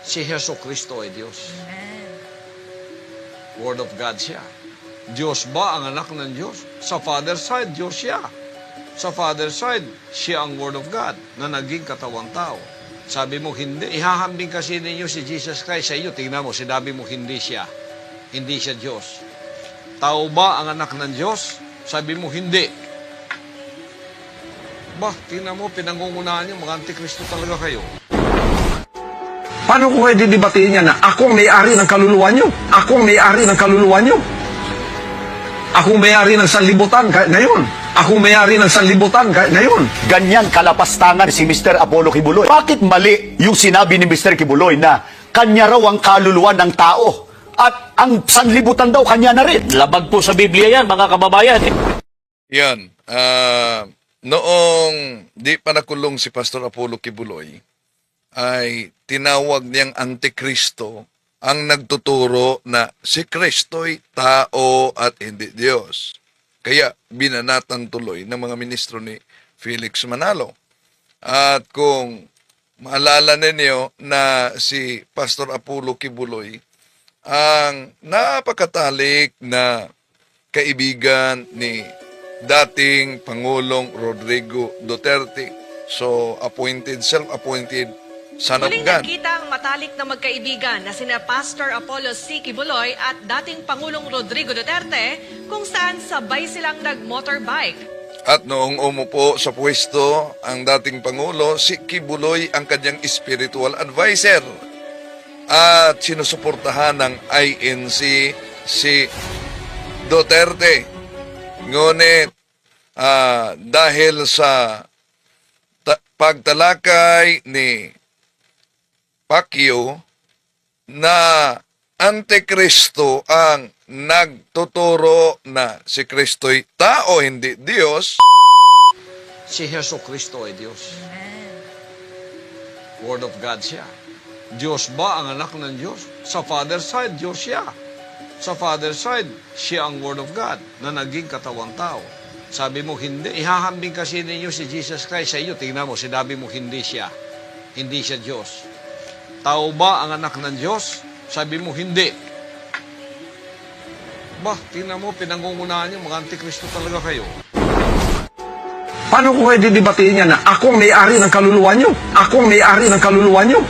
Si Heso Kristo ay Diyos. Amen. Word of God siya. Diyos ba ang anak ng Diyos? Sa Father side, Diyos siya. Sa Father side, siya ang Word of God na naging katawang tao. Sabi mo, hindi. Ihahambing kasi ninyo si Jesus Christ sa iyo. Tingnan mo, sinabi mo, hindi siya. Hindi siya Diyos. Tao ba ang anak ng Diyos? Sabi mo, hindi. Bah, tingnan mo, pinangungunahan niyo, mga antikristo talaga kayo. Paano ko kayo didebatiin niya na ako ang may-ari ng kaluluwa niyo? Ako ang may-ari ng kaluluwa niyo? Ako ang may-ari ng sanlibutan kahit ngayon. Ako ang may-ari ng sanlibutan kahit ngayon. Ganyan kalapastangan si Mr. Apollo Kibuloy. Bakit mali yung sinabi ni Mr. Kibuloy na kanya raw ang kaluluwa ng tao at ang sanlibutan daw kanya na rin? Labag po sa Biblia yan, mga kababayan. Yan. Noong di pa nakulong si Pastor Apollo Kibuloy, ay tinawag niyang Antikristo ang nagtuturo na si Kristo'y tao at hindi Diyos. Kaya binanatan tuloy ng mga ministro ni Felix Manalo. At kung maalala ninyo na si Pastor Apollo Kibuloy ang napakatalik na kaibigan ni dating Pangulong Rodrigo Duterte. So, self-appointed son of Muling God. nagkita ang matalik na magkaibigan na sina Pastor Apollo C. Kibuloy at dating Pangulong Rodrigo Duterte kung saan sabay silang nag-motorbike. At noong umupo sa pwesto ang dating Pangulo, si Kibuloy ang kanyang spiritual advisor. At sinusuportahan ng INC si Duterte. Ngunit dahil sa pagtalakay ni Pacquiao na Antikristo ang nagtuturo na si Kristo'y tao, hindi Diyos. Si Heso Kristo ay Diyos. Amen. Word of God siya. Diyos ba ang anak ng Diyos? Sa Father side, Diyos siya. Sa Father side, siya ang Word of God na naging katawang tao. Sabi mo, hindi. Ihahambing kasi ninyo si Jesus Christ sa iyo. Tingnan mo, sinabi mo, hindi siya. Hindi siya Diyos. Tao ba ang anak ng Diyos? Sabi mo, hindi. Bah, tingnan mo, pinangungunahan niyo, mga antikristo talaga kayo. Paano ko kayo didebatiin niya na ako ang may-ari ng kaluluwa niyo? Ako ang may-ari ng kaluluwa niyo?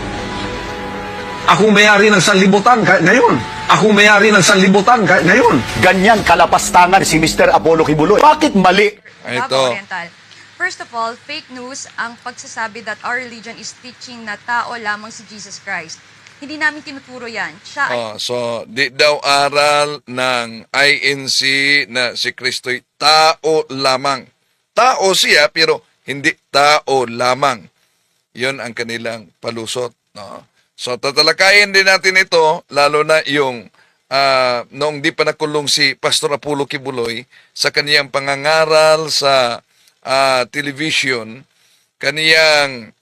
Ako ang may-ari ng sanlibutan kahit ngayon. Ako ang may-ari ng sanlibutan kahit ngayon. Ganyan kalapastangan si Mr. Apollo Kibuloy. Bakit mali? Ito. Oriental. First of all, fake news ang pagsasabi that our religion is teaching na tao lamang si Jesus Christ. Hindi namin tinuturo yan. Siya ay So, di daw aral ng INC na si Kristo'y tao lamang. Tao siya, pero hindi tao lamang. Yun ang kanilang palusot. No? So, tatalakayin din natin ito, lalo na yung noong di pa nakulong si Pastor Apollo Kibuloy sa kaniyang pangangaral sa television, kaniyang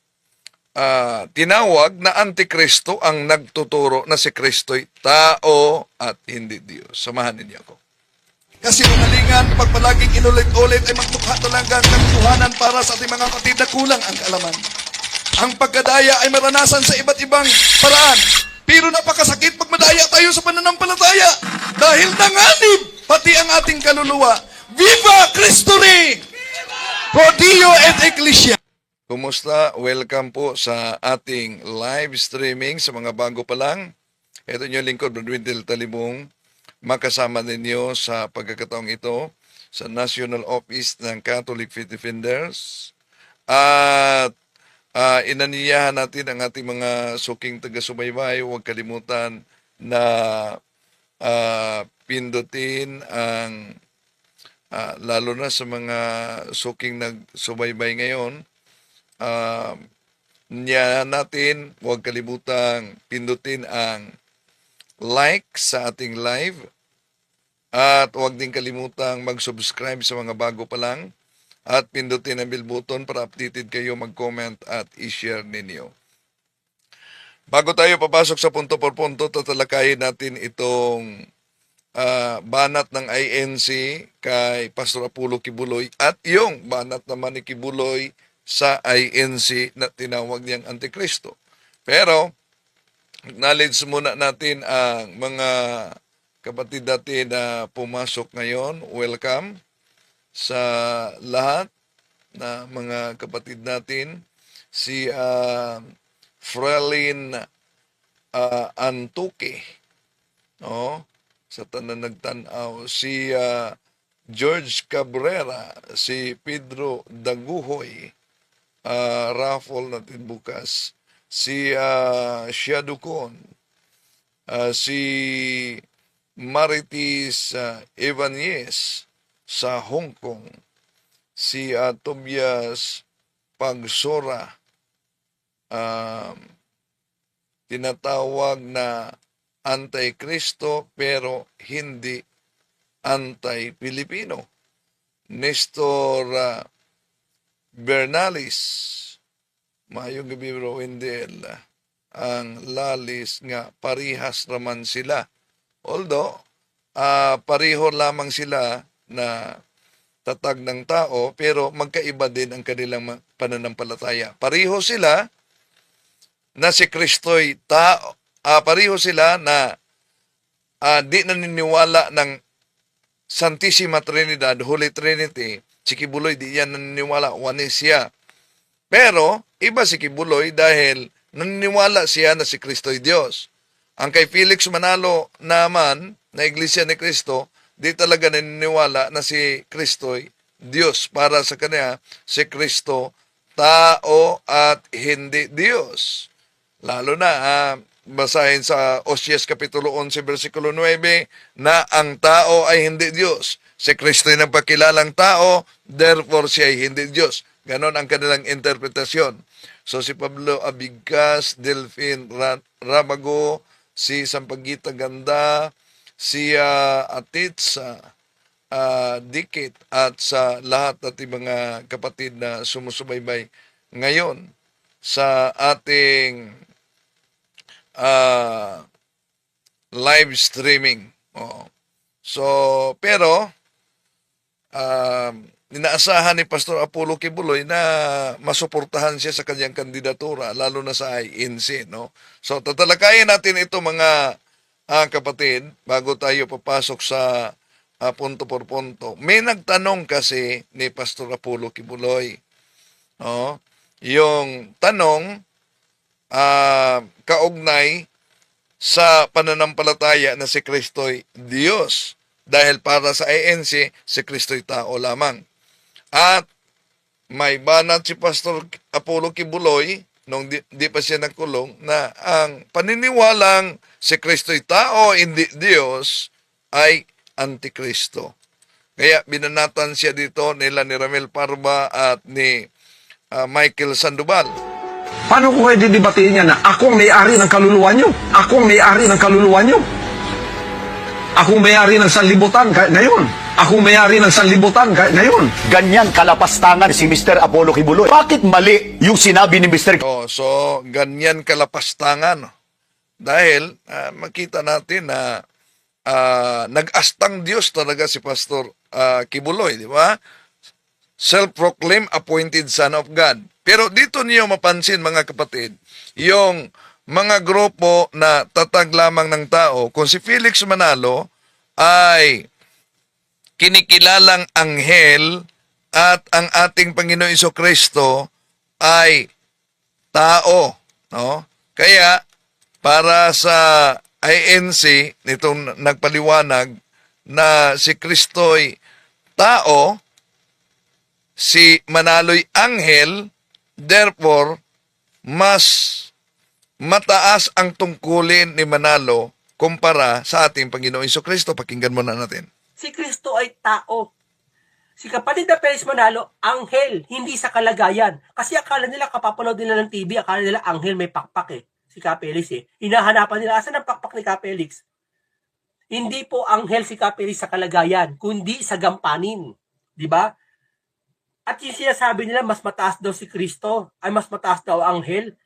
tinawag na Antikristo ang nagtuturo na si Kristo'y tao at hindi Diyos. Samahan ninyo ako. Kasinungalingan kapag palaging inulit-ulit ay magmukha talagang katuhanan para sa ating mga kapatid na kulang ang kaalaman. Ang pagkadaya ay maranasan sa iba't ibang paraan. Pero napakasakit pag madaya tayo sa pananampalataya. Dahil nanganib pati ang ating kaluluwa. Viva Cristo Rey! Pro Dio et Ecclesia! Kumusta? Welcome po sa ating live streaming sa mga bago pa lang. Ito niyo lingkod, Brother Wendell Talibong. Makasama ninyo sa pagkakataong ito sa National Office ng Catholic Faith Defenders. At inaniyahan natin ang ating mga suking taga-subaybay. Huwag kalimutan na pindutin ang lalo na sa mga suking nagsubaybay ngayon. Niya natin, huwag kalimutang pindutin ang like sa ating live at huwag din kalimutang mag-subscribe sa mga bago pa lang at pindutin ang bell button para updated kayo, mag-comment at i-share ninyo. Bago tayo papasok sa punto por punto, tatalakayin natin itong banat ng INC kay Pastor Apollo Kibuloy at yung banat naman ni Kibuloy sa INC na tinawag niyang Antikristo. Pero Acknowledge muna natin ang mga kapatid natin na pumasok ngayon. Welcome sa lahat na mga kapatid natin. Si Frelin Antuque, no? Sa tanan nagtanaw. Si George Cabrera, si Pedro Daguhoy, raffle natin bukas. Si Shadukon, si Maritis Evanyes sa Hong Kong, si Tobias Pagsora, tinatawag na anti-Kristo pero hindi anti-Pilipino. Nestor Bernalis, mayong gabi bro, Wendel, ang lalis nga parihas raman sila. Although, pariho lamang sila na tatag ng tao, pero magkaiba din ang kanilang pananampalataya. Pariho sila na si Kristo'y tao. Pariho sila na di naniniwala ng Santissima Trinidad, Holy Trinity. Si Kibuloy, di yan naniniwala, wanis siya. Pero, iba si Kibuloy dahil naniniwala siya na si Kristo'y Diyos. Ang kay Felix Manalo naman, na Iglesia ni Cristo, di talaga naniniwala na si Kristo'y Diyos. Para sa kanya, si Kristo, tao at hindi Diyos. Lalo na, basahin sa Oseas Kapitulo 11, versikulo 9, na ang tao ay hindi Diyos. Si Kristo ay nagpakilalang tao, therefore siya ay hindi Diyos. Ganon ang kanilang interpretasyon. So si Pablo Abigkas, Delphine Rabago, si Sampaguita Ganda, si Atitz Dikit, at sa lahat ating mga kapatid na sumusubaybay ngayon sa ating live streaming. So, pero inaasahan ni Pastor Apollo Kibuloy na masuportahan siya sa kanyang kandidatura, lalo na sa INC, no? So, tatalakayin natin ito mga kapatid bago tayo papasok sa punto por punto. May nagtanong kasi ni Pastor Apollo Kibuloy, no? Yung tanong kaugnay sa pananampalataya na si Kristo'y Diyos. Dahil para sa ANC, si Kristo'y tao lamang. At may banat si Pastor Apollo Kibuloy, nung di pa siya nagkulong, na ang paniniwalang si Kristo'y tao, hindi Diyos, ay Antikristo. Kaya binanatan siya dito nila ni Ramel Parba at ni Michael Sandoval. Paano ko kayo didebatiin niya na akong may-ari ng kaluluwa nyo? Akong may-ari ng kaluluwa nyo? Akong may-ari ng sanlibutan ngayon? Akong may-ari ng sanlibutan ngayon? Ganyan kalapastangan si Mr. Apollo Kibuloy. Bakit mali yung sinabi ni Mr. So, ganyan kalapastangan. Dahil, makita natin na nag-astang Diyos talaga si Pastor Kibuloy, di ba? Self-proclaimed appointed Son of God. Pero dito niyo mapansin, mga kapatid, yung mga grupo na tatag lamang ng tao, kung si Felix Manalo ay kinikilalang anghel at ang ating Panginoon Jesucristo ay tao, no? Kaya para sa INC nitong nagpaliwanag na si Kristo'y tao, si Manalo'y anghel, therefore mas mataas ang tungkulin ni Manalo kumpara sa ating Panginoong Jesucristo. Pakinggan muna natin. Si Kristo ay tao. Si kapatid na Felix Manalo, anghel, hindi sa kalagayan. Kasi akala nila, kapapanood nila ng TV, akala nila anghel may pakpak si Kapelis Hinahanapan nila, asan ang pakpak ni Kapelis? Hindi po anghel si Kapelis sa kalagayan, kundi sa gampanin. Di ba? At yung sinasabi nila, mas mataas daw si Kristo, ay mas mataas daw anghel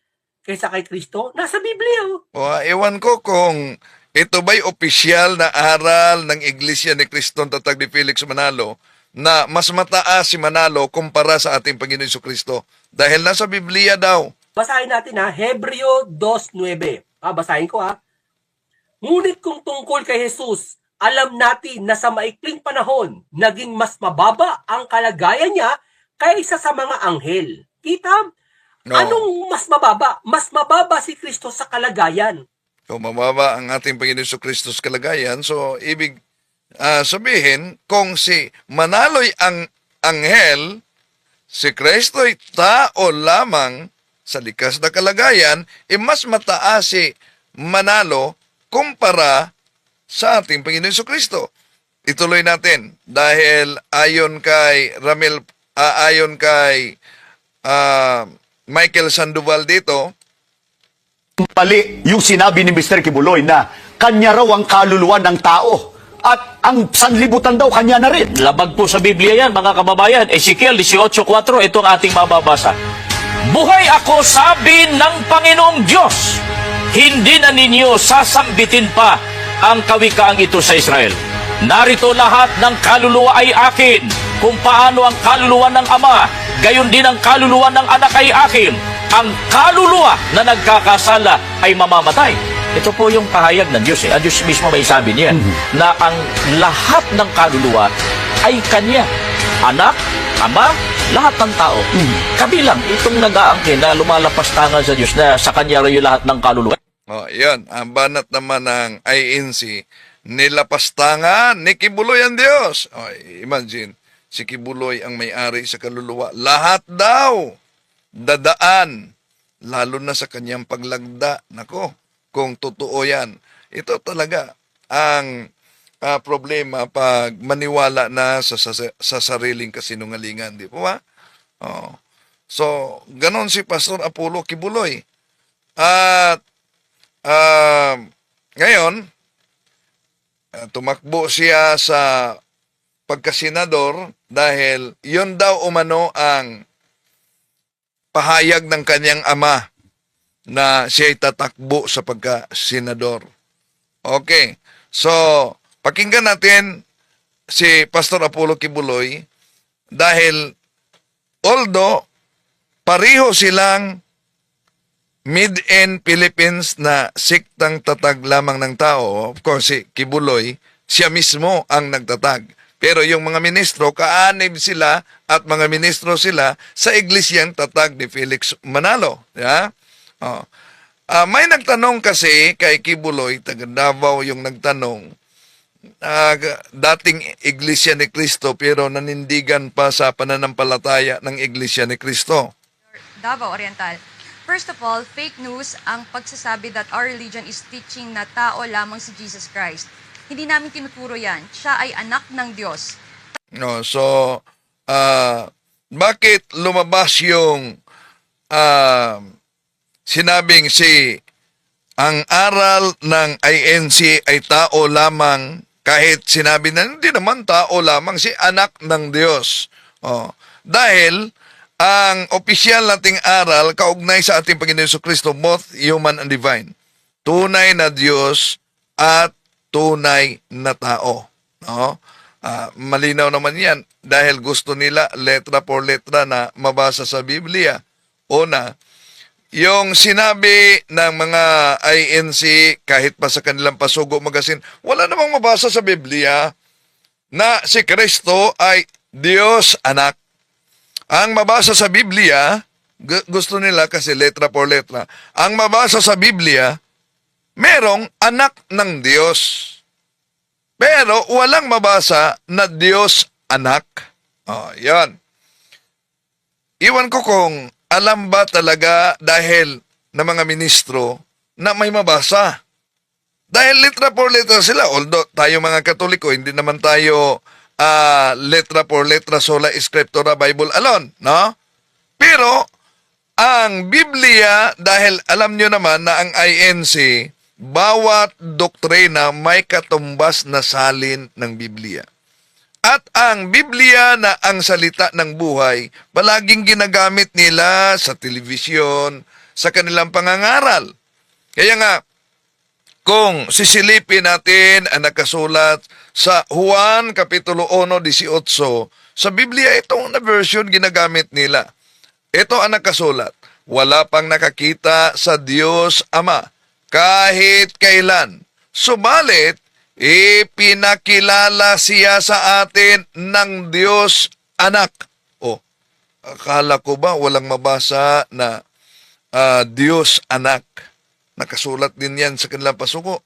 kaysa kay Kristo, nasa Biblia. Ewan ko kung ito ba'y opisyal na aral ng Iglesia ni Cristo tatag ni Felix Manalo na mas mataas si Manalo kumpara sa ating Panginoon Jesucristo dahil nasa Biblia daw. Basahin natin Hebreo 2:9. Basahin ko ha. Ngunit kung tungkol kay Jesus, alam natin na sa maikling panahon, naging mas mababa ang kalagayan niya kaysa sa mga anghel. Kita? No. Anong mas mababa? Mas mababa si Kristo sa kalagayan. Kung mababa ang ating Panginoon Jesucristo sa kalagayan, so ibig sabihin, kung si Manalo'y ang anghel, si Kristo'y tao lamang sa likas na kalagayan, mas mataas si Manalo kumpara sa ating Panginoon Jesucristo. Ituloy natin dahil ayon kay Michael Sandoval dito, Mali yung sinabi ni Mr. Kibuloy na kanya raw ang kaluluwa ng tao at ang sanlibutan daw kanya na rin. Labag po sa Biblia yan, mga kababayan. Ezekiel 18:4, ito ang ating mababasa. Buhay ako, sabi ng Panginoong Diyos. Hindi na ninyo sasambitin pa ang kawikaang ito sa Israel. Narito lahat ng kaluluwa ay akin. Kung paano ang kaluluwa ng Ama, gayon din ang kaluluwa ng Anak ay akin. Ang kaluluwa na nagkakasala ay mamamatay. Ito po yung pahayag ng Diyos. Ang Diyos mismo may sabi niya na ang lahat ng kaluluwa ay Kanya. Anak, Ama, lahat ng tao. Kabilang itong nag-aangkin na lumalapas tangan sa Diyos na sa Kanya rin yung lahat ng kaluluwa. yan, ang banat naman ng INC, nilapastangan ni Kibuloy ang Diyos. Imagine, si Kibuloy ang may-ari sa kaluluwa. Lahat daw dadaan, lalo na sa kanyang paglagda. Nako, kung totoo yan. Ito talaga ang problema pag maniwala na sa sariling kasinungalingan. Di po ba? So, ganon si Pastor Apollo Kibuloy. At ngayon, tumakbo siya sa pagkasenador dahil yon daw umano ang pahayag ng kanyang ama na siya'y tatakbo sa pagkasenador. Okay. So, pakinggan natin si Pastor Apollo Kibuloy dahil although pareho silang mid-end Philippines na siktang tatag lamang ng tao, of course si Kibuloy, siya mismo ang nagtatag. Pero yung mga ministro, kaanib sila at mga ministro sila sa iglesyang tatag ni Felix Manalo. Yeah? May nagtanong kasi kay Kibuloy, taga Davao yung nagtanong, dating iglesia ni Cristo pero nanindigan pa sa pananampalataya ng iglesia ni Cristo. Davao Oriental. First of all, fake news ang pagsasabi that our religion is teaching na tao lamang si Jesus Christ. Hindi namin tinuturo yan. Siya ay anak ng Diyos. No, so, bakit lumabas yung sinabing ang aral ng INC ay tao lamang kahit sinabi na hindi naman tao lamang, si anak ng Diyos. Dahil ang opisyal nating aral kaugnay sa ating Panginoon Jesucristo, both human and divine. Tunay na Diyos at tunay na tao. No? Malinaw naman yan dahil gusto nila letra por letra na mabasa sa Biblia. Una, yung sinabi ng mga INC kahit pa sa kanilang Pasugo Magazine, wala namang mabasa sa Biblia na si Kristo ay Diyos anak. Ang mabasa sa Biblia, gusto nila kasi letra por letra, ang mabasa sa Biblia, merong anak ng Diyos. Pero walang mabasa na Diyos anak. Yan. Iwan ko kung alam ba talaga dahil ng mga ministro na may mabasa. Dahil letra por letra sila. Although tayo mga Katoliko, hindi naman tayo letra por letra sola scriptura Bible alone. No? Pero ang Biblia, dahil alam nyo naman na ang INC, bawat doktrina may katumbas na salin ng Biblia. At ang Biblia na ang salita ng buhay, palaging ginagamit nila sa telebisyon, sa kanilang pangangaral. Kaya nga, kung sisilipin natin ang nakasulat sa Juan Kapitulo 1:18, sa Biblia itong na version ginagamit nila. Ito ang nakasulat, wala pang nakakita sa Diyos Ama, kahit kailan. Subalit, ipinakilala siya sa atin ng Diyos anak. O, akala ko ba walang mabasa na Diyos anak? Nakasulat din yan sa kanilang pasuko.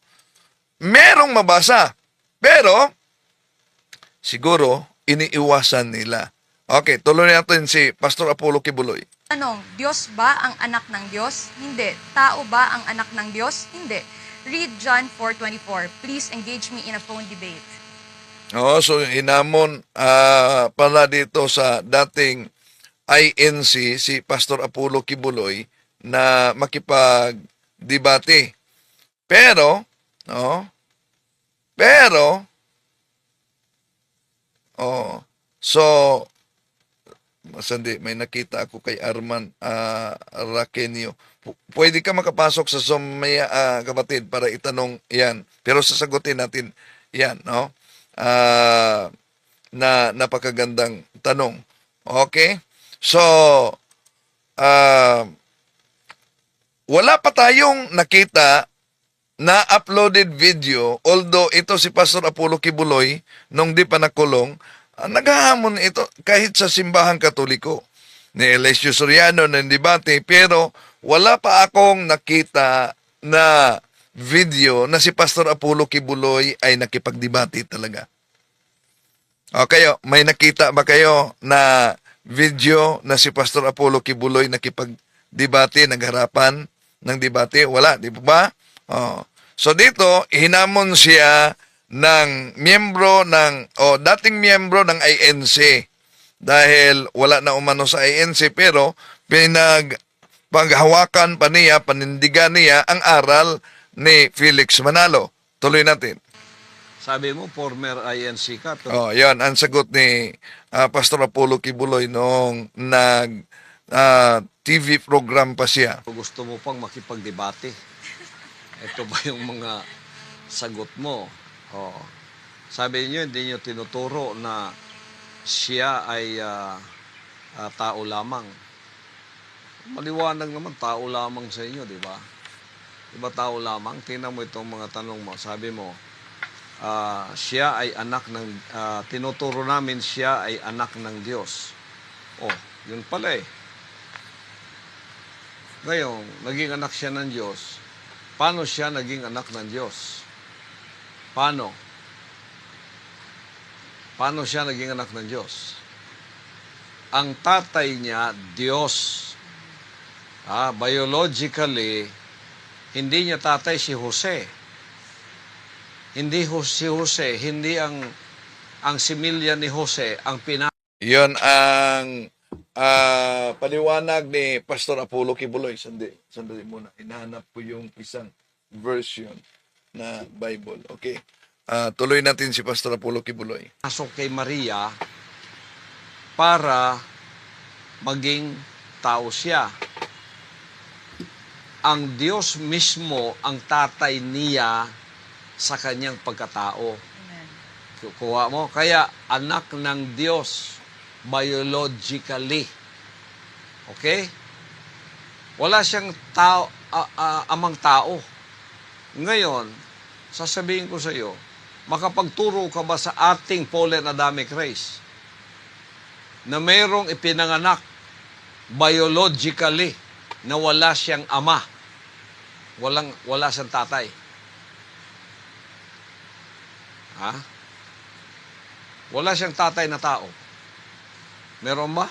Merong mabasa. Pero, siguro, iniiwasan nila. Okay, tuloy natin si Pastor Apollo Kibuloy. Tanong, Diyos ba ang anak ng Diyos? Hindi. Tao ba ang anak ng Diyos? Hindi. Read John 4:24. Please engage me in a phone debate. So hinamon pala dito sa dating INC si Pastor Apollo Kibuloy na makipag-debate. Pero, sandi, may nakita ako kay Arman Raquenio. Pwede ka makapasok sa Zoom, may kapatid, para itanong yan. Pero sasagutin natin yan, no? Na napakagandang tanong. Okay? So, wala pa tayong nakita na uploaded video, although ito si Pastor Apollo Kibuloy, nung di pa nakulong, naghahamon ito kahit sa simbahang Katoliko ni Eliseo Soriano ng debate, pero wala pa akong nakita na video na si Pastor Apollo Kibuloy ay nakipagdebate talaga. O kayo, may nakita ba kayo na video na si Pastor Apollo Kibuloy nakipagdebate, nagharapan ng debate? Wala, di ba? So dito, hinamon siya ng dating miyembro ng INC dahil wala na umano sa INC, pero paghawakan pa niya, panindigan niya ang aral ni Felix Manalo. Tuloy natin. Sabi mo, former INC ka. Yan ang sagot ni Pastor Apollo Kibuloy noong TV program pa siya. Gusto mo pang makipagdebate. Ito ba yung mga sagot mo? Sabi niyo, hindi niyo tinuturo na siya ay tao lamang. Maliwanag naman, tao lamang sa inyo, di ba? Di ba tao lamang? Tingnan mo itong mga tanong mo. Sabi mo, siya ay anak ng, tinuturo namin siya ay anak ng Diyos. Yun pala eh. Ngayon, naging anak siya ng Diyos. Paano siya naging anak ng Diyos? Paano? Paano siya naging anak ng Diyos? Ang tatay niya, Diyos. Biologically, hindi niya tatay si Jose. Hindi si Jose, hindi ang similya ni Jose ang Yon ang paliwanag ni Pastor Apollo Kibuloy. Sandali muna. Hinahanap ko yung isang version na Bible. Okay. Tuloy natin si Pastor Apollo Kibuloy. Pasok kay Maria para maging tao siya. Ang Diyos mismo ang tatay niya sa kanyang pagkatao. Amen. Kuha mo. Kaya anak ng Diyos biologically. Okay? Wala siyang amang tao. Ngayon, sasabihin ko sa iyo, makapagturo ka ba sa ating Pauline Adamic race na mayroong ipinanganak biologically na wala siyang ama, wala siyang tatay? Wala siyang tatay na tao. Meron ba?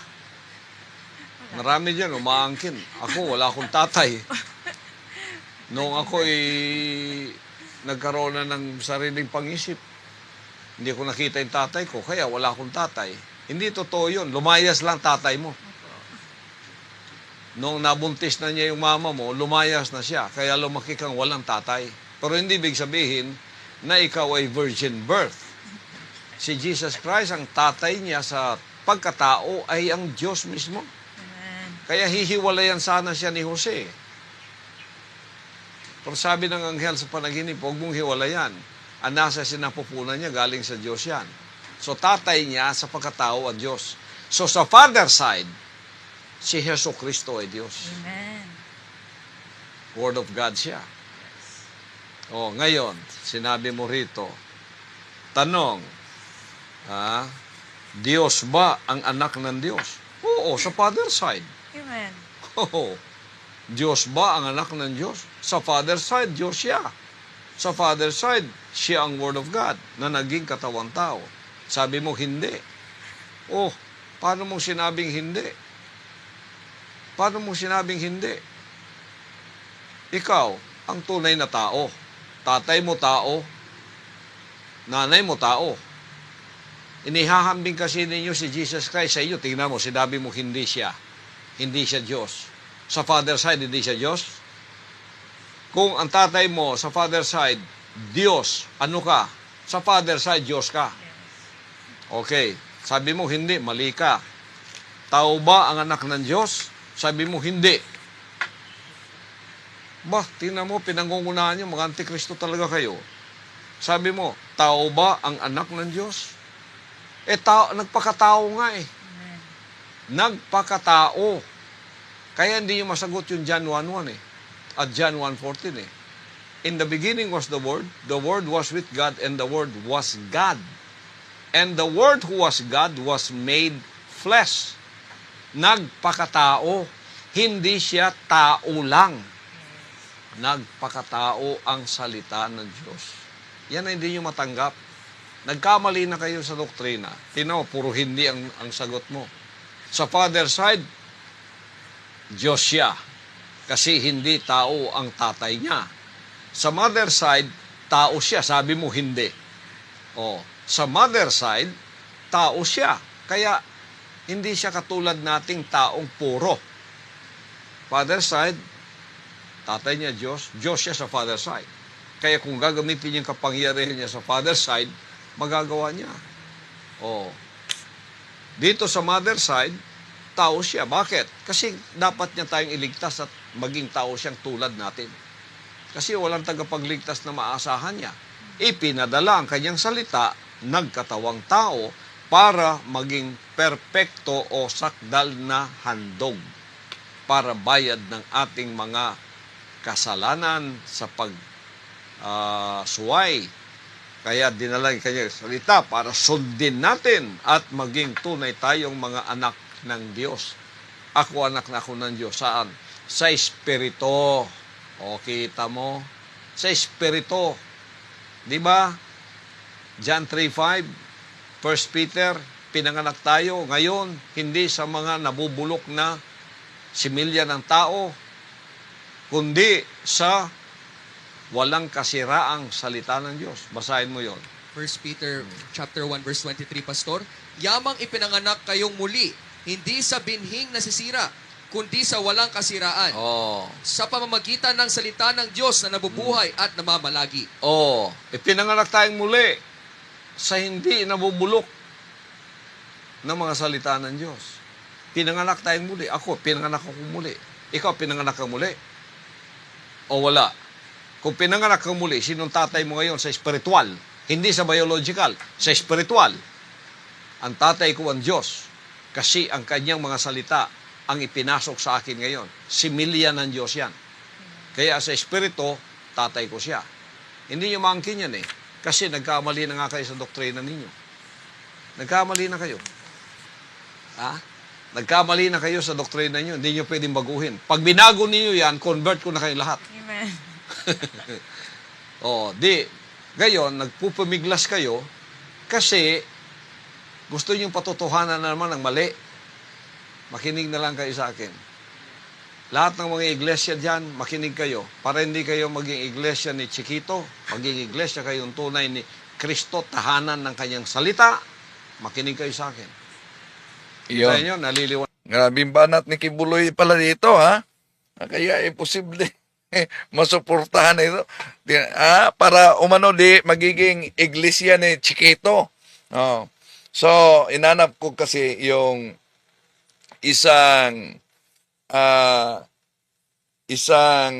Marami dyan, umaangkin. Ako, wala akong tatay. Noong ako nagkaroon na ng sariling pang-isip, hindi ko nakita yung tatay ko, kaya wala akong tatay. Hindi totoo yun. Lumayas lang tatay mo. Noong nabuntis na niya yung mama mo, lumayas na siya, kaya lumaki kang walang tatay. Pero hindi ibig sabihin na ikaw ay virgin birth. Si Jesus Christ, ang tatay niya sa pagkatao ay ang Diyos mismo. Amen. Kaya hihiwalayan sana siya ni Jose. Pero sabi ng anghel sa panaginip, huwag mong hiwalayan. Ang nasa sinapupunan niya, galing sa Diyos yan. So tatay niya sa pagkatao ang Diyos. So sa father side, si Jesu Cristo ay Diyos. Amen. Word of God siya. Ngayon, sinabi mo rito, tanong, Diyos ba ang anak ng Diyos? Oo, sa father side. Amen. Oo. Diyos ba ang anak ng Diyos? Sa father side, Diyos siya. Sa father side, siya ang Word of God na naging katawang tao. Sabi mo, hindi. Paano mo sinabing hindi? Paano mo sinabing hindi? Ikaw, ang tunay na tao. Tatay mo tao, nanay mo tao. Inihahambing kasi ninyo si Jesus Christ sa iyo. Tingnan mo, sinabi mo hindi siya. Hindi siya Diyos. Sa father side, hindi siya Diyos. Kung ang tatay mo sa father side, Diyos, ano ka? Sa father side, Diyos ka. Okay. Sabi mo hindi, mali ka. Tao ba ang anak ng Diyos? Sabi mo hindi. Tingnan mo, pinangungunahan niyo, mga antikristo talaga kayo. Sabi mo, tao ba ang anak ng Diyos? Nagpakatao nga eh. Nagpakatao. Kaya hindi niyo masagot yung John 1:1 eh. At John 1:14 eh. In the beginning was the Word was with God, and the Word was God. And the Word who was God was made flesh. Nagpakatao. Hindi siya tao lang. Nagpakatao ang salita ng Diyos. Yan ay hindi nyo matanggap. Nagkamali na kayo sa doktrina. Tino, puro hindi ang sagot mo. Sa father side, Diyos siya. Kasi hindi tao ang tatay niya. Sa mother side, tao siya. Sabi mo hindi. Sa mother side, tao siya. Kaya, hindi siya katulad nating taong puro. Father side, tatay niya Diyos, Diyos siya sa father side. Kaya kung gagamitin yung kapangyarihan niya sa father side, magagawa niya. Dito sa mother side, tao siya. Bakit? Kasi dapat niya tayong iligtas at maging tao siyang tulad natin. Kasi walang tagapagligtas na maasahan niya. Ipinadala ang kanyang salita, nagkatawang tao, para maging perpekto o sakdal na handog para bayad ng ating mga kasalanan sa suway. Kaya dinala ang kanyang salita para sundin natin at maging tunay tayong mga anak ng Diyos. Ako anak na ako ng Diyos. Saan? Sa Espiritu. Kita mo? Sa Espiritu. Di ba? John 3:5, 1 Peter, pinanganak tayo ngayon, hindi sa mga nabubulok na similya ng tao, kundi sa walang kasiraang salita ng Diyos. Basahin mo yon. 1 Peter chapter 1 verse 23, Pastor, yamang ipinanganak kayong muli, hindi sa binhing nasisira, kundi sa walang kasiraan. Sa pamamagitan ng salita ng Diyos na nabubuhay at namamalagi. Ipinanganak tayong muli sa hindi nabubulok ng mga salita ng Diyos. Pinanganak tayong muli. Ako, pinanganak ako muli. Ikaw, pinanganak ka muli? O wala? Kung pinanganak ka muli, sinong tatay mo ngayon sa spiritual? Hindi sa biological, sa spiritual. Ang tatay ko ang Diyos. Kasi ang kanyang mga salita ang ipinasok sa akin ngayon. Similya ng Diyos yan. Kaya sa espiritu, tatay ko siya. Hindi nyo maangkin yan eh. Kasi nagkamali na nga kayo sa doktrina ninyo. Nagkamali na kayo. Nagkamali na kayo sa doktrina ninyo. Hindi nyo pwedeng baguhin. Pag binago ninyo yan, convert ko na kayong lahat. Amen. Ngayon, nagpupumiglas kayo kasi gusto nyo patotohanan na naman ng mali. Makinig na lang kayo sa akin. Lahat ng mga iglesia dyan, makinig kayo. Para hindi kayo maging iglesia ni Chiquito, maging iglesia kayong tunay ni Kristo, tahanan ng kanyang salita, makinig kayo sa akin. Sa inyo, naliliwan. Grabing banat ni Kibuloy pala dito, ha? Kaya posible masuportahan na ito. Para umano di magiging iglesia ni Chiquito. So, inanap ko kasi yung isang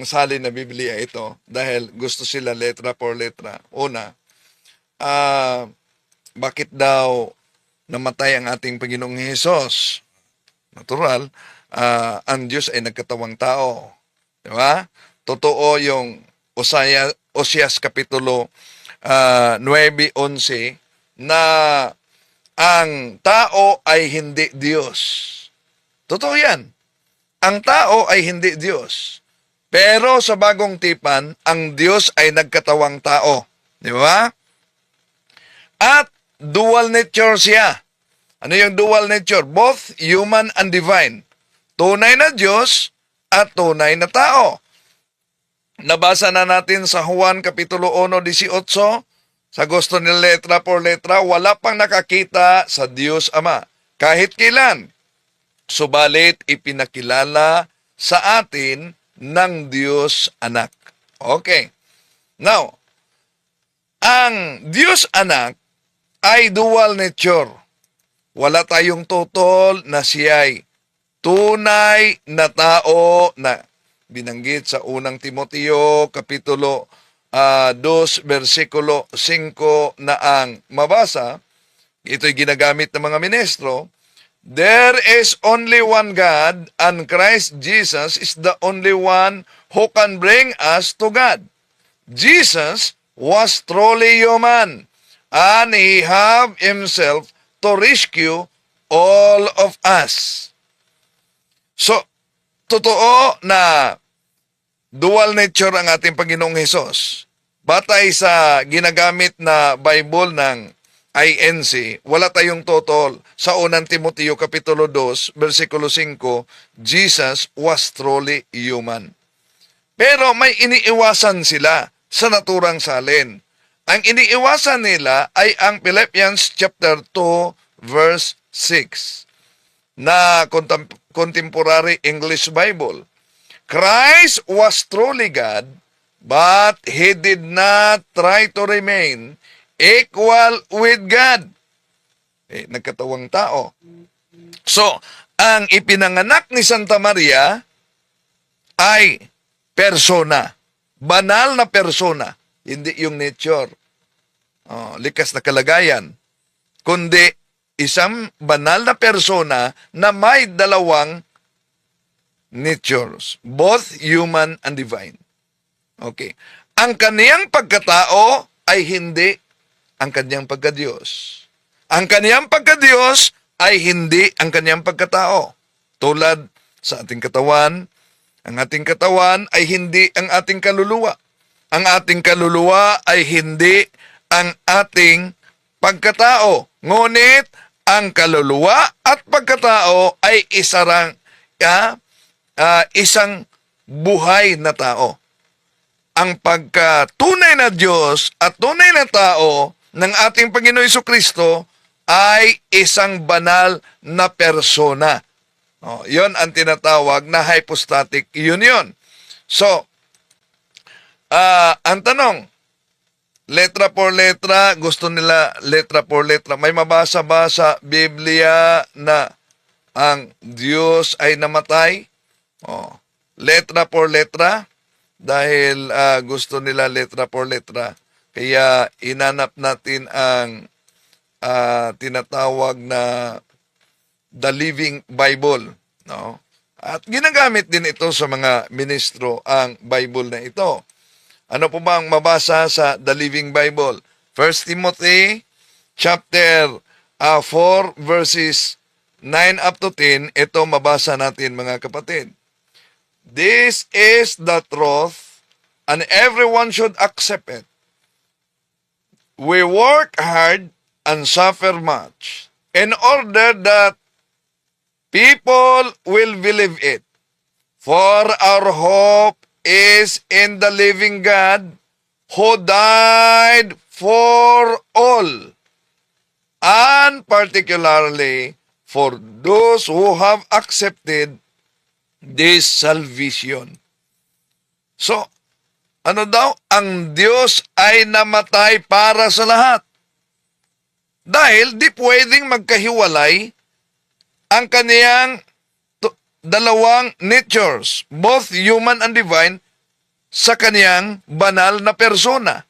salin na Biblia ito dahil gusto sila letra por letra. Una, bakit daw namatay ang ating Panginoong Hesus? Natural, ang Diyos ay nagkatawang tao. Di ba? Totoo yung Oseas Kapitulo 9:11 na ang tao ay hindi Diyos. Totoo yan. Ang tao ay hindi Diyos. Pero sa bagong tipan, ang Diyos ay nagkatawang tao. Di ba? At dual nature siya. Ano yung dual nature? Both human and divine. Tunay na Diyos at tunay na tao. Nabasa na natin sa Juan Kapitulo 1:18, sa gusto ni letra por letra, wala pang nakakita sa Diyos Ama. Kahit kailan. Subalit ipinakilala sa atin ng Diyos Anak. Okay. Now, ang Diyos Anak ay dual nature. Wala tayong tutol na siya'y tunay na tao na binanggit sa unang Timoteo Kapitulo 2, versikulo 5 na ang mabasa. Ito'y ginagamit ng mga ministro. There is only one God, and Christ Jesus is the only one who can bring us to God. Jesus was truly human, and He have Himself to rescue all of us. So, totoo na dual nature ang ating Panginoong Hesus. Batay sa ginagamit na Bible ng INC, wala tayong totoo. Sa unang Timoteo Kapitulo 2, versikulo 5, Jesus was truly human. Pero may iniiwasan sila sa naturang salin. Ang iniiwasan nila ay ang Philippians chapter 2, verse 6 na Contemporary English Bible. Christ was truly God, but He did not try to remain equal with God. Nagkatawang tao. So, ang ipinanganak ni Santa Maria ay persona. Banal na persona. Hindi yung nature. Likas na kalagayan. Kundi isang banal na persona na may dalawang natures. Both human and divine. Okay. Ang kaniyang pagkatao ay hindi ang kaniyang pagkadiyos. Ang kaniyang pagkadiyos ay hindi ang kaniyang pagkatao. Tulad sa ating katawan, ang ating katawan ay hindi ang ating kaluluwa. Ang ating kaluluwa ay hindi ang ating pagkatao. Ngunit, ang kaluluwa at pagkatao ay isang buhay na tao. Ang pagkatunay na Diyos at tunay na tao ng ating Panginoon Jesucristo ay isang banal na persona. Yon ang tinatawag na hypostatic union. So, ang tanong, letra por letra, gusto nila letra por letra. May mabasa ba sa Biblia na ang Diyos ay namatay? Letra por letra, dahil gusto nila letra por letra. Kaya inanap natin ang tinatawag na The Living Bible. No? At ginagamit din ito sa mga ministro ang Bible na ito. Ano po ba ang mabasa sa The Living Bible? 1 Timothy chapter 4 verses 9 up to 10. Ito mabasa natin mga kapatid. This is the truth and everyone should accept it. We work hard and suffer much in order that people will believe it. For our hope is in the living God who died for all, and particularly for those who have accepted this salvation. So, ano daw? Ang Diyos ay namatay para sa lahat. Dahil di pwedeng magkahiwalay ang kaniyang dalawang natures, both human and divine, sa kaniyang banal na persona.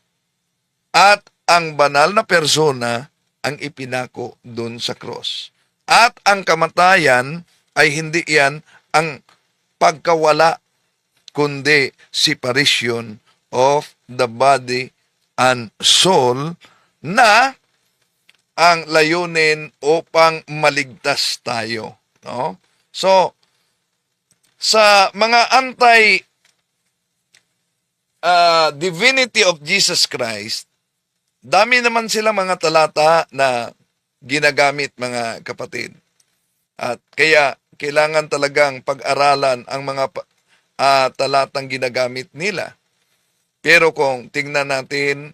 At ang banal na persona ang ipinako dun sa cross. At ang kamatayan ay hindi yan ang pagkawala, kundi separation of the body and soul na ang layunin upang maligtas tayo. No? So, sa mga divinity of Jesus Christ, dami naman sila mga talata na ginagamit, mga kapatid. At kaya kailangan talagang pag-aralan ang mga talatang ginagamit nila. Pero kung tingnan natin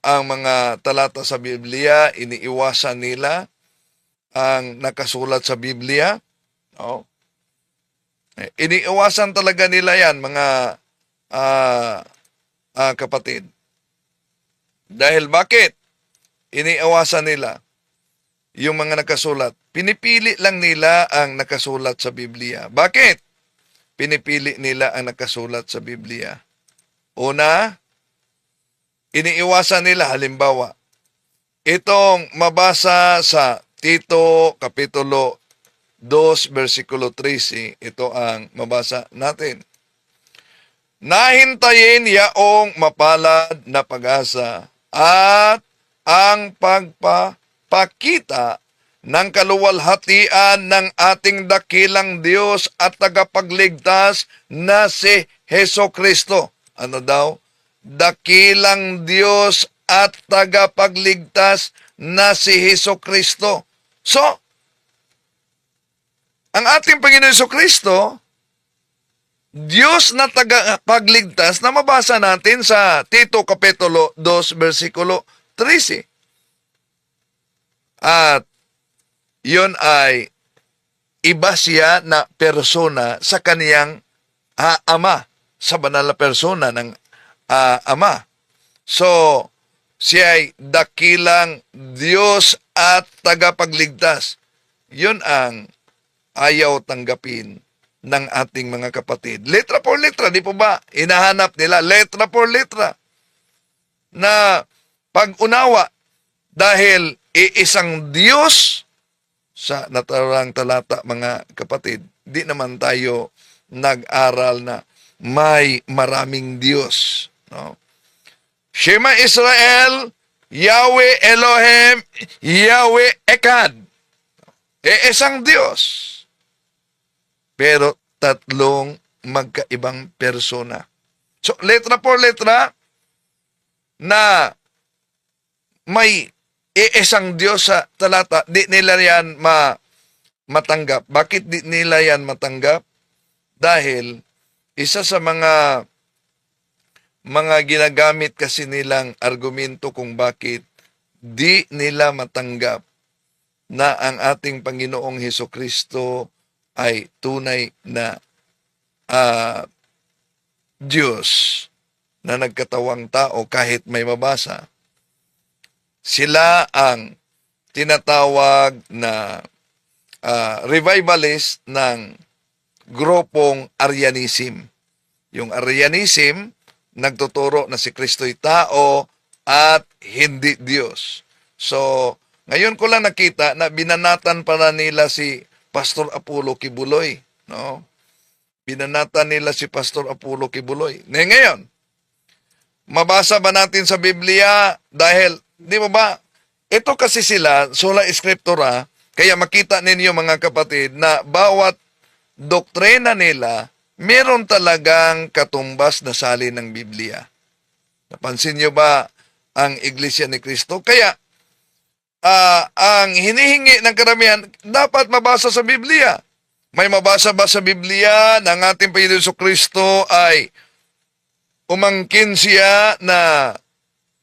ang mga talata sa Biblia, iniiwasan nila ang nakasulat sa Biblia. No? Iniiwasan talaga nila yan, mga kapatid. Dahil bakit? Iniiwasan nila yung mga nakasulat. Pinipili lang nila ang nakasulat sa Biblia. Bakit? Pinipili nila ang nakasulat sa Biblia. Una, iniiwasan nila, halimbawa, itong mabasa sa Tito Kapitulo 2, versikulo 13, ito ang mabasa natin. Nahintayin yaong mapalad na pag-asa at ang pagpapakita ng kaluwalhatian ng ating dakilang Diyos at tagapagligtas na si Heso Kristo. Ano daw? Dakilang Diyos at tagapagligtas na si Heso Kristo. So, ang ating Panginoon Heso Kristo, Diyos na tagapagligtas na mabasa natin sa Tito Kapitulo 2, versikulo 13. At yun ay iba siya na persona sa kaniyang ama, sa banal na persona ng ama. So, siya ay dakilang Diyos at tagapagligtas. Yun ang ayaw tanggapin ng ating mga kapatid. Letra por letra, di po ba? Hinahanap nila letra por letra na pag-unawa dahil iisang Diyos sa naturang talata, mga kapatid. Di naman tayo nag-aral na may maraming Diyos. No? Shema Israel, Yahweh Elohim, Yahweh Echad. Isang Diyos. Pero tatlong magkaibang persona. So, letra por letra na may isang Diyos sa talata, di nila yan matanggap. Bakit di nila yan matanggap? Dahil isa sa mga ginagamit kasi nilang argumento kung bakit di nila matanggap na ang ating Panginoong Hesukristo ay tunay na Diyos na nagkatawang tao kahit may mabasa. Sila ang tinatawag na revivalist ng grupong Arianism. Yung Arianism, nagtuturo na si Kristo'y tao at hindi Diyos. So, ngayon ko lang nakita na binanatan pala nila si Pastor Apollo Kibuloy, no? Binanatan nila si Pastor Apollo Kibuloy. Ngayon, mabasa ba natin sa Biblia dahil, di mo ba, ito kasi sila, sola scriptura, kaya makita ninyo mga kapatid na bawat doktrina nila, meron talagang katumbas na salin ng Biblia. Napansin nyo ba ang Iglesia ni Cristo? Kaya, ang hinihingi ng karamihan, dapat mabasa sa Biblia. May mabasa ba sa Biblia na ang ating Panginoon Jesucristo ay umangkin siya na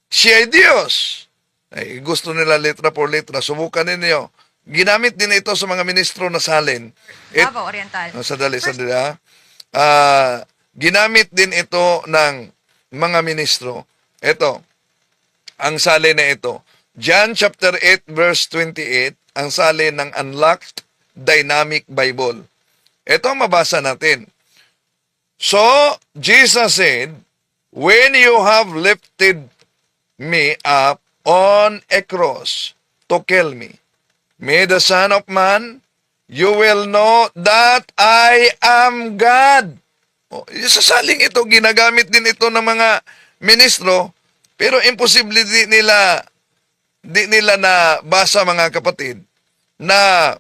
siya ay Diyos? Ay, gusto nila letra por letra. Subukan ninyo. Ginamit din ito sa mga ministro na salin. Davao Oriental. Sandali. Ginamit din ito ng mga ministro. Ito, ang salin na ito. John chapter 8 verse 28, ang salin ng Unlocked Dynamic Bible. Ito ang mabasa natin. So, Jesus said, when you have lifted me up on a cross to kill me, may the Son of Man, you will know that I am God. Sa saling ito, ginagamit din ito ng mga ministro, pero imposible di nila na basa, mga kapatid, na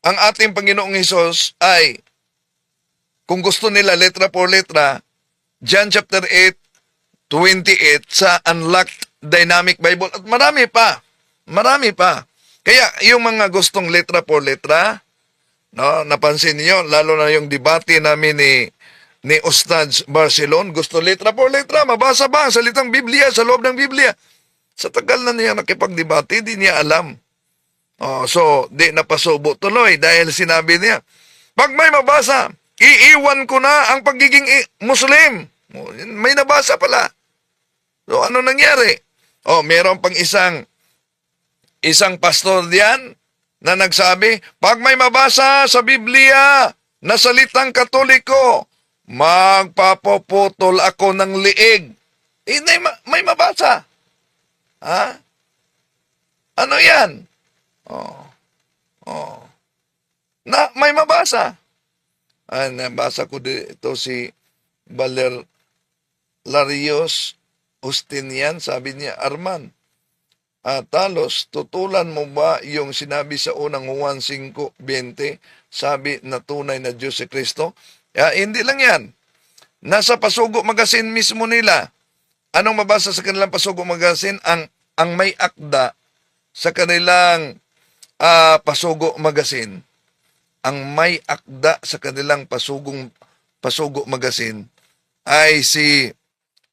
ang ating Panginoong Hesus ay, kung gusto nila letra por letra, John chapter 8:28 sa Unlocked Dynamic Bible, at marami pa. Kaya yung mga gustong letra por letra, no, napansin niyo, lalo na yung debate namin ni Ustad Barcelon, gusto letra por letra, mabasa ba ang salitang Biblia sa loob ng Biblia? Sa tagal na niya nakipagdebate, di niya alam. So, di napasubo tuloy dahil sinabi niya, pag may mabasa, iiwan ko na ang pagiging Muslim. May nabasa pala. So, ano nangyari? Meron pang isang pastor diyan na nagsabi, pag may mabasa sa Biblia na salitang Katoliko, magpapuputol ako ng liig. May mabasa. Ha? Ano yan? Na may mabasa. Nabasa ko dito si Valerius Justinian, sabi niya, Arman, Talos, tutulan mo ba yung sinabi sa unang Juan 5:20, sabi na tunay na Diyos si Kristo? Hindi lang yan. Nasa Pasugo Magazine mismo nila. Anong mabasa sa kanilang Pasugo Magazine? Ang may akda sa kanilang Pasugo Magazine. Ang may akda sa kanilang Pasugo Magazine ay si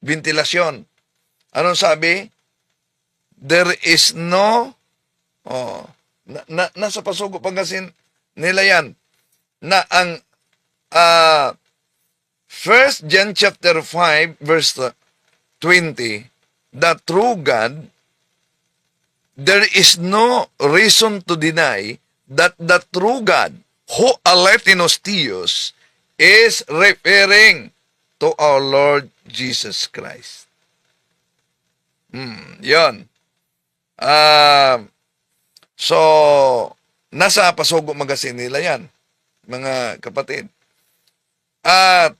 Ventilasyon. Anong sabi? There is no nasa Pasugo Magazine nila yan na ang 1 John chapter 5 verse 20, the true God, there is no reason to deny that the true God who aletinos Theos is referring to our Lord Jesus Christ. Yon. So, nasa Pasugo Magazine nila yan, mga kapatid. At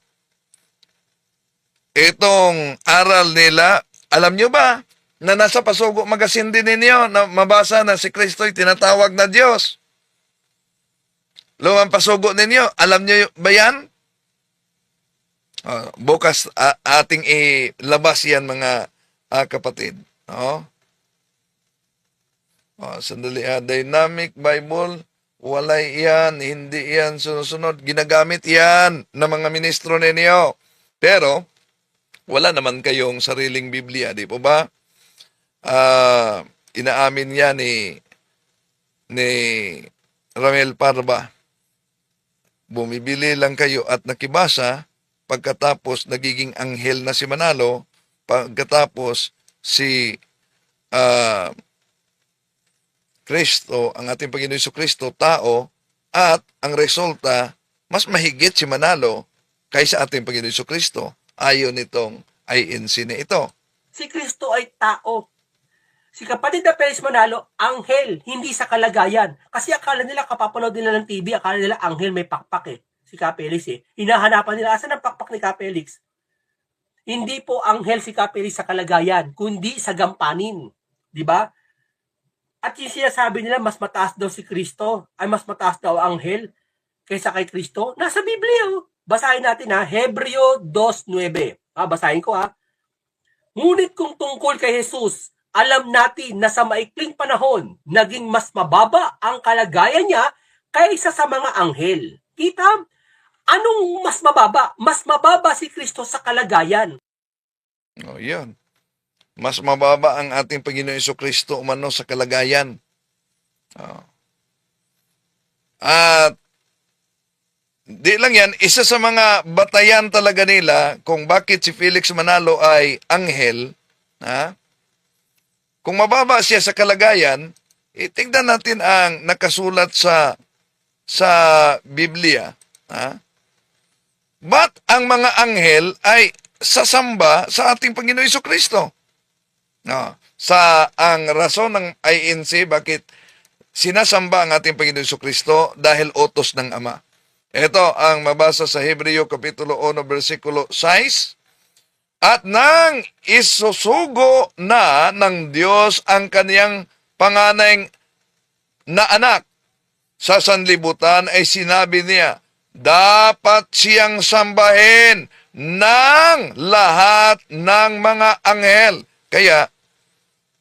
itong aral nila, alam nyo ba, na nasa Pasugo Magazine din ninyo, na mabasa na si Kristo'y tinatawag na Diyos? Lumang Pasugo ninyo, alam nyo ba yan? Bukas ating ilabas yan, mga kapatid. Sandali, Dynamic Bible, walay yan, hindi yan sunod-sunod. Ginagamit yan ng mga ministro ninyo. Pero, wala naman kayong sariling Biblia, di po ba? Inaamin yan ni Ramel Parba. Bumibili lang kayo at nakibasa, pagkatapos nagiging anghel na si Manalo, pagkatapos si Kristo, ang ating Panginoon Jesucristo, tao, at ang resulta, mas mahigit si Manalo kaysa ating Panginoon Jesucristo. Ayon nitong INC na ito. Si Kristo ay tao. Si kapatid na Perez Manalo, anghel, hindi sa kalagayan. Kasi akala nila kapapanood nila ng TV, akala nila anghel may pakpak si Kapelis Hinahanapan nila, asan ang pakpak ni Kapelis? Hindi po anghel si Kapelis sa kalagayan, kundi sa gampanin. Di ba? At yung sinasabi nila, mas mataas daw si Kristo, ay mas mataas daw anghel kaysa kay Kristo. Nasa Biblia. Basahin natin Hebreo 2:9. Basahin ko Ngunit kung tungkol kay Jesus, alam natin na sa maikling panahon, naging mas mababa ang kalagayan niya kaysa sa mga anghel. Kita? Anong mas mababa? Mas mababa si Kristo sa kalagayan. Yan. Mas mababa ang ating Panginoon Jesucristo umano sa kalagayan. At di lang yan, isa sa mga batayan talaga nila kung bakit si Felix Manalo ay anghel, kung mababa siya sa kalagayan, tingnan natin ang nakasulat sa Biblia. Ba't ang mga anghel ay sasamba sa ating Panginoon Jesucristo? Sa ang rason ng INC bakit sinasamba ang ating Panginoon Jesucristo dahil utos ng Ama. Ito ang mabasa sa Hebreo Kapitulo 1, versikulo 6. At nang isusugo na ng Diyos ang kaniyang panganay na anak sa sanlibutan, ay sinabi niya, dapat siyang sambahin ng lahat ng mga anghel. Kaya,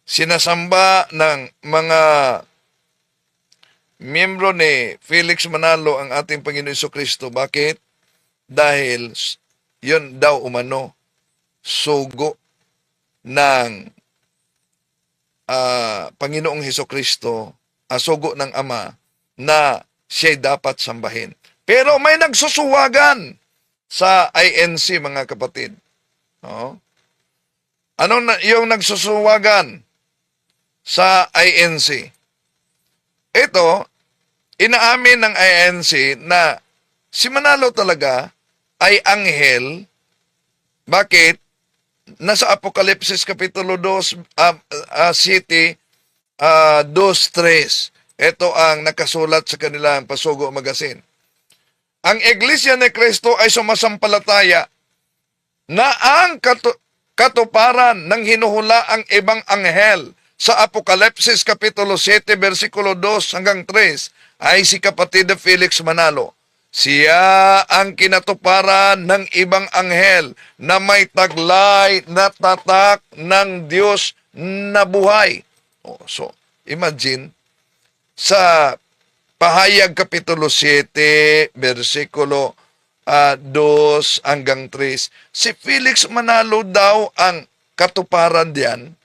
sinasamba ng mga miyembro ni Felix Manalo ang ating Panginoon Jesucristo. Bakit? Dahil yun daw umano, sugo ng Panginoong Jesucristo, sugo ng Ama, na siya'y dapat sambahin. Pero may nagsusuwagan sa INC, mga kapatid. Oh. Ano na yung nagsusuwagan sa INC? Ito, inaamin ng INC na si Manalo talaga ay anghel. Bakit? Nasa Apokalipsis Kapitulo 2, City 2:3. Ito ang nakasulat sa kanilang Pasugo Magazine. Ang Iglesia ni Cristo ay sumasampalataya na ang katuparan ng hinuhula ang ibang anghel sa Apokalipsis Kapitulo 7, versikulo 2 hanggang 3 ay si kapatid Felix Manalo. Siya ang kinatuparan ng ibang anghel na may taglay na tatak ng Diyos na buhay. So, imagine, sa Pahayag Kapitulo 7, versikulo 2 hanggang 3, si Felix Manalo daw ang katuparan diyan.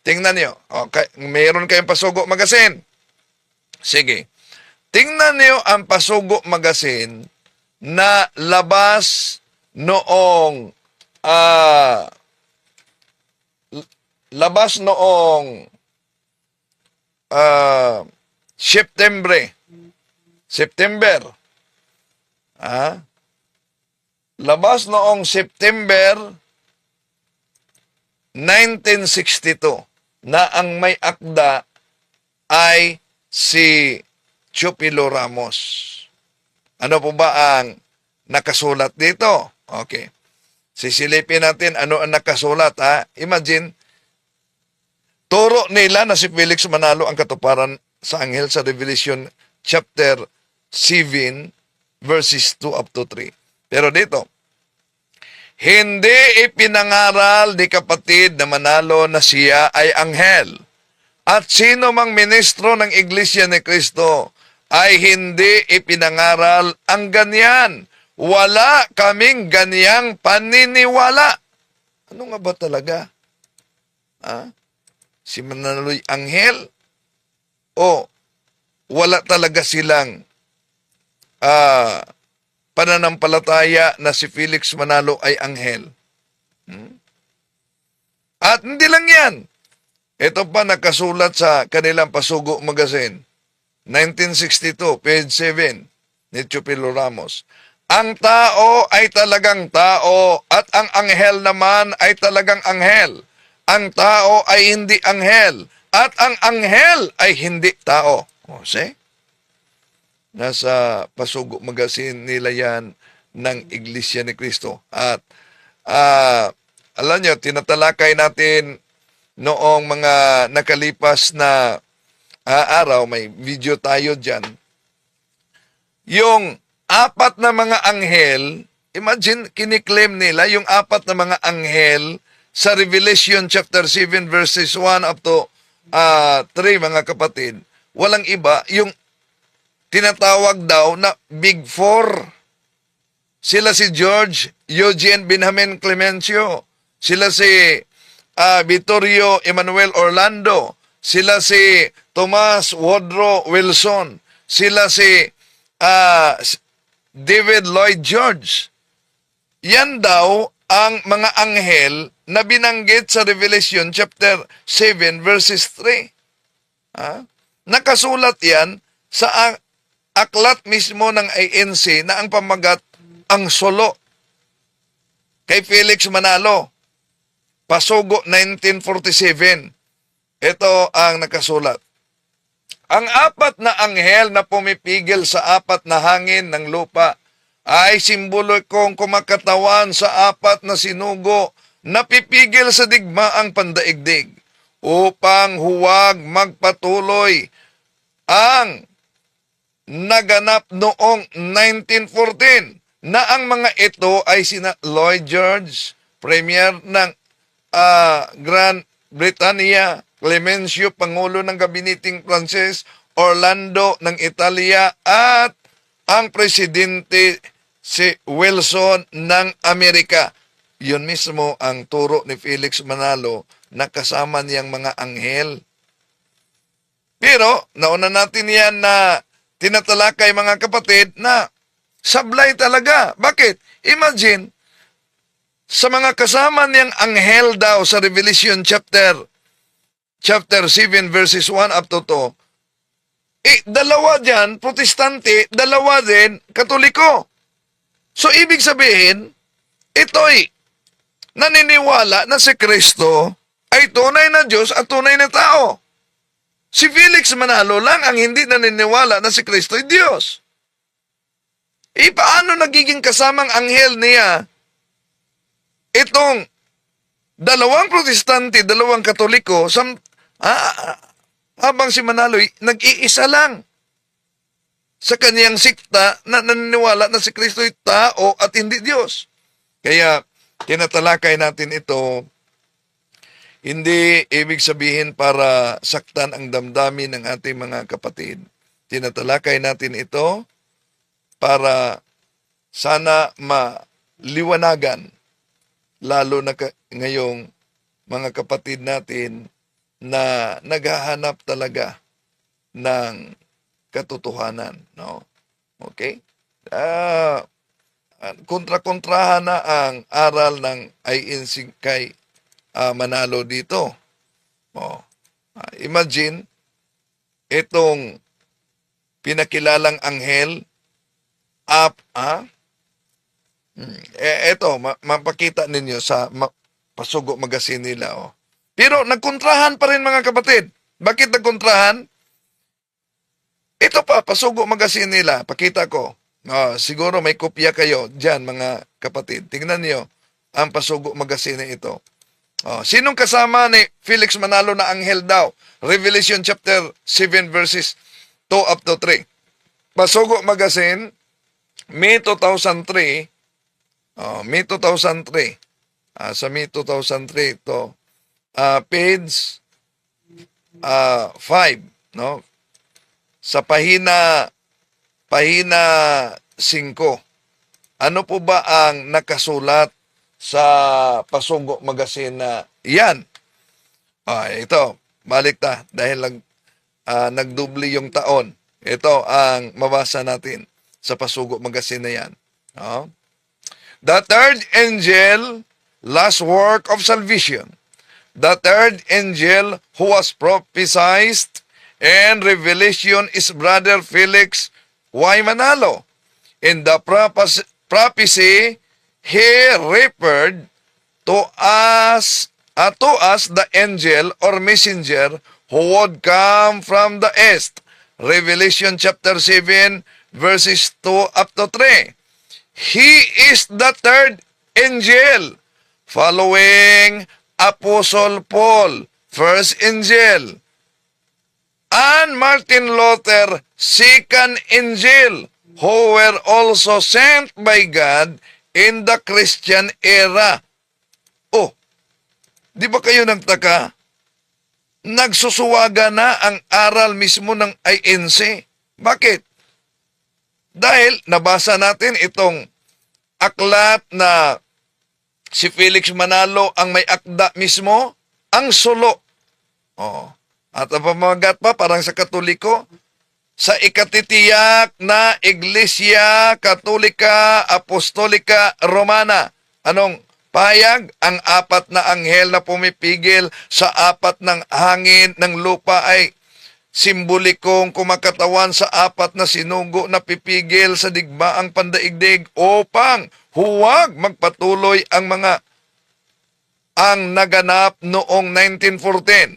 Tingnan niyo. Okay, mayroon kayong Pasugo Magazine. Sige. Tingnan niyo ang Pasugo Magazine na labas noong September. Labas noong September 1962 na ang may akda ay si Chupilo Ramos. Ano po ba ang nakasulat dito? Okay. Sisilipin natin ano ang nakasulat. Imagine, turo nila na si Felix Manalo ang katuparan sa anghel sa Revelation chapter 7 verses 2 up to 3. Pero dito, hindi ipinangaral ni kapatid na Manalo na siya ay anghel. At sino mang ministro ng Iglesia ni Cristo ay hindi ipinangaral ang ganyan. Wala kaming ganyang paniniwala. Ano nga ba talaga? Si Manalo'y anghel? O wala talaga silang pananampalataya na si Felix Manalo ay anghel? At hindi lang yan. Ito pa nakasulat sa kanilang Pasugo Magazine, 1962, page 7, ni Chupilo Ramos. Ang tao ay talagang tao at ang anghel naman ay talagang anghel. Ang tao ay hindi anghel at ang anghel ay hindi tao. See? Nasa Pasugo Magazine nila yan ng Iglesia ni Cristo. At alam nyo, tinatalakay natin noong mga nakalipas na araw, may video tayo dyan. Yung 4 na mga anghel, imagine, kiniklaim nila yung 4 na mga anghel sa Revelation chapter 7 verses 1 up to 3, mga kapatid. Walang iba, yung tinatawag daw na Big Four. Sila si George Eugene Benjamin Clemencio. Sila si Vittorio Emmanuel Orlando. Sila si Thomas Woodrow Wilson. Sila si David Lloyd George. Yan daw ang mga anghel na binanggit sa Revelation chapter 7 verses 3. Nakasulat yan sa aklat mismo ng ANC na ang pamagat ang solo kay Felix Manalo. Pasugo 1947. Ito ang nakasulat. Ang apat na anghel na pumipigil sa apat na hangin ng lupa ay simbolo kong kumakatawan sa apat na sinugo na pipigil sa digmaang pandaigdig upang huwag magpatuloy ang naganap noong 1914 na ang mga ito ay sina Lloyd George, Premier ng Grand Britannia, Clemenceau, Pangulo ng Gabineting Pranses, Orlando ng Italia, at ang Presidente si Wilson ng Amerika. Yun mismo ang turo ni Felix Manalo na kasama niyang mga anghel. Pero, nauna natin yan na tinatalakay mga kapatid na sablay talaga. Bakit? Imagine, sa mga kasama niyang anghel daw sa Revelation chapter 7 verses 1 up to 2, dalawa dyan, protestante, dalawa din, katoliko. So, ibig sabihin, ito'y naniniwala na si Kristo ay tunay na Diyos at tunay na tao. Si Felix Manalo lang ang hindi naniniwala na si Kristo ay Diyos. Paano nagiging kasamang anghel niya itong dalawang protestante, dalawang katoliko, habang si Manaloy nag-iisa lang sa kaniyang sikta na naniniwala na si Kristo ay tao at hindi Diyos. Kaya tinatalakay natin ito, hindi ibig sabihin para saktan ang damdamin ng ating mga kapatid. Tinatalakay natin ito para sana maliwanagan, lalo na ngayong mga kapatid natin na naghahanap talaga ng katotohanan, no? Okay? Kontra-kontrahan na ang aral ng INC kay Manalo dito. Imagine, itong pinakilalang anghel, eto, mapakita ninyo sa Pasugo Magazine nila, oh. Pero nagkontrahan pa rin mga kapatid. Bakit nagkontrahan? Ito pa, Pasugo Magazine nila. Pakita ko. Siguro may kopya kayo dyan mga kapatid. Tingnan niyo ang Pasugo Magazine ito. Sinong kasama ni Felix Manalo na anghel daw? Revelation chapter 7 verses 2 up to 3. Pasugo Magazine, May 2003. May 2003. Sa May 2003 ito. Page 5, no? Sa pahina 5. Ano po ba ang nakasulat sa Pasugo Magazine na yan? Ito, balik ta dahil nagdubli yung taon. Ito ang mabasa natin sa Pasugo Magazine na yan. The third angel, last work of salvation. The third angel who was prophesied and revelation is Brother Felix Y. Manalo. In the prophecy, he referred to us the angel or messenger who would come from the east. Revelation chapter 7 verses 2 up to 3. He is the third angel following Apostle Paul, first angel, and Martin Luther, second angel, who were also sent by God in the Christian era. Di ba kayo nagtaka? Nagsusuwaga na ang aral mismo ng INC. Bakit? Dahil nabasa natin itong aklat na si Felix Manalo ang may akda mismo, ang sulo. At ang pamagat pa, parang sa Katoliko, sa ikatitiyak na Iglesia Katolika Apostolika Romana. Anong pahayag? Ang apat na anghel na pumipigil sa apat ng hangin ng lupa ay simbolikong kumakatawan sa apat na sinugo na pipigil sa digmaang pandaigdig upang huwag magpatuloy ang naganap noong 1914.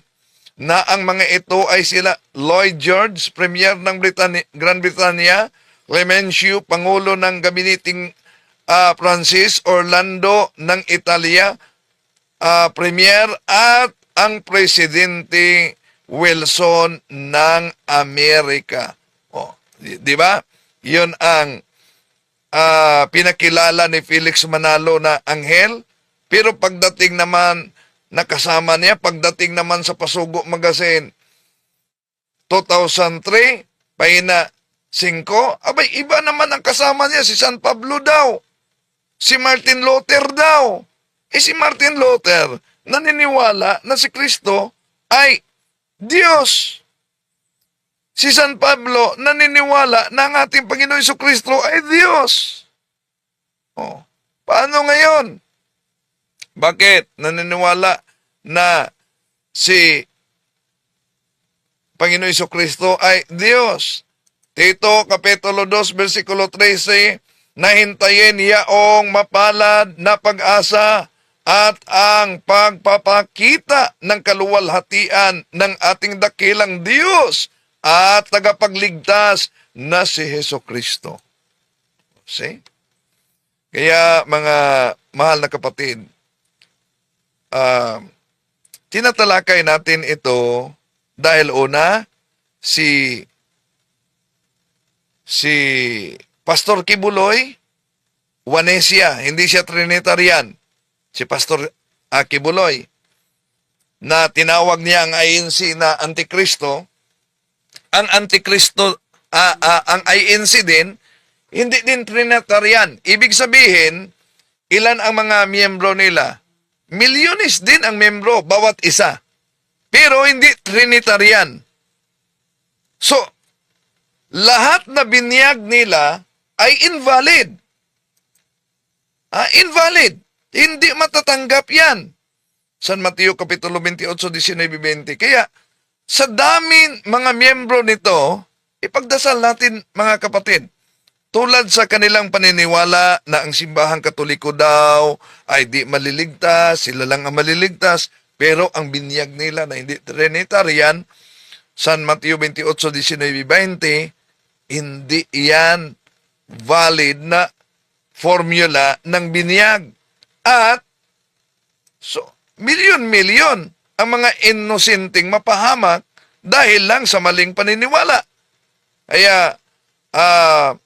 na ang mga ito ay sila Lloyd George, Premier ng Gran Britanya, Clemenceau, Pangulo ng Gabineting Francis, Orlando ng Italia, Premier, at ang Presidente Wilson ng Amerika. Di ba? Yun ang pinakilala ni Felix Manalo na anghel. Pero pagdating naman, nakasama niya, pagdating naman sa Pasugo Magazine, 2003, pahina 5, abay, iba naman ang kasama niya, si San Pablo daw. Si Martin Luther daw. Si Martin Luther, naniniwala na si Kristo ay Diyos. Si San Pablo, naniniwala na ang ating Panginoon Jesucristo ay Diyos. Paano ngayon? Bakit? Naniniwala na si Panginoon Jesucristo ay Diyos. Tito, Kapitulo 2, versikulo 13, nahintayin yaong mapalad na pag-asa at ang pagpapakita ng kaluwalhatian ng ating dakilang Diyos at tagapagligtas na si Jesucristo. See? Kaya mga mahal na kapatid, tinatalakay natin ito dahil una, si Pastor Kibuloy, Wanesia, hindi siya Trinitarian. Si Pastor Kibuloy, na tinawag niya ang INC na Antikristo, ang Antikristo, ang INC din, hindi din Trinitarian. Ibig sabihin, ilan ang mga miyembro nila? Milyones din ang miyembro, bawat isa. Pero hindi Trinitarian. So, lahat na binyag nila ay invalid. Invalid. Hindi matatanggap yan. San Mateo Kapitulo 28, 19, 20. Kaya, sa dami mga miyembro nito, ipagdasal natin mga kapatid. Tulad sa kanilang paniniwala na ang simbahang Katoliko daw ay di maliligtas, sila lang ang maliligtas, pero ang binyag nila na hindi Trinitarian, San Mateo 28, 19, 20, hindi yan valid na formula ng binyag. At, so, milyon-milyon ang mga inosenteng mapahamak dahil lang sa maling paniniwala. Kaya,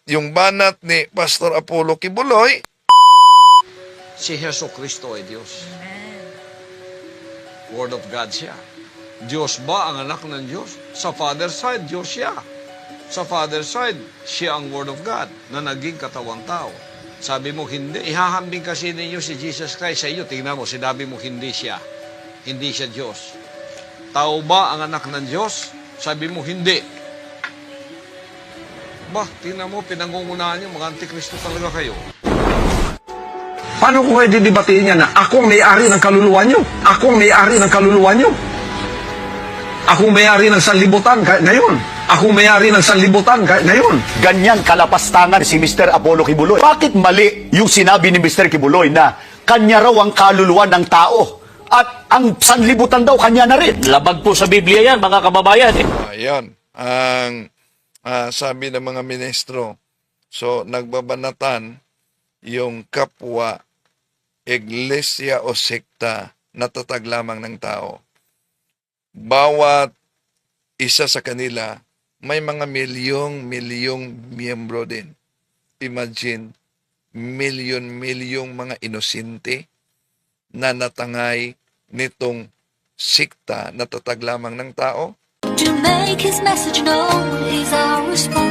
yung banat ni Pastor Apollo Kibuloy, Si Jesucristo ay Diyos. Word of God siya. Diyos ba ang anak ng Diyos? Sa Father side, Diyos siya. Sa Father side, siya ang Word of God na naging katawang tao. Sabi mo hindi, ihahambing kasi ninyo si Jesus Christ sa iyo. Tingnan mo, sinabi mo hindi siya. Hindi siya Diyos. Tao ba ang anak ng Diyos? Sabi mo hindi. Tingnan mo, pinangungunahan niyo, mga antikristo talaga kayo. Paano ko kayo didebatiin niya na ako ang may-ari ng kaluluwa niyo? Ako ang may-ari ng kaluluwa niyo. Ako ang may-ari ng sanlibutan ngayon. Ako ang may-ari ng sanlibutan ngayon. Ganyan kalapastangan si Mr. Apollo Kibuloy. Bakit mali yung sinabi ni Mr. Kibuloy na kanya raw ang kaluluwa ng tao at ang sanlibutan daw kanya na rin? Labag po sa Biblia yan, mga kababayan. Ayan, ang sabi ng mga ministro. So, nagbabanatan yung kapwa, iglesia o sekta na tatag lamang ng tao. Bawat isa sa kanila, may mga milyong miyembro din. Imagine, milyong mga inosente na natangay nitong sikta na tatag lamang ng tao. To make his message known is our response.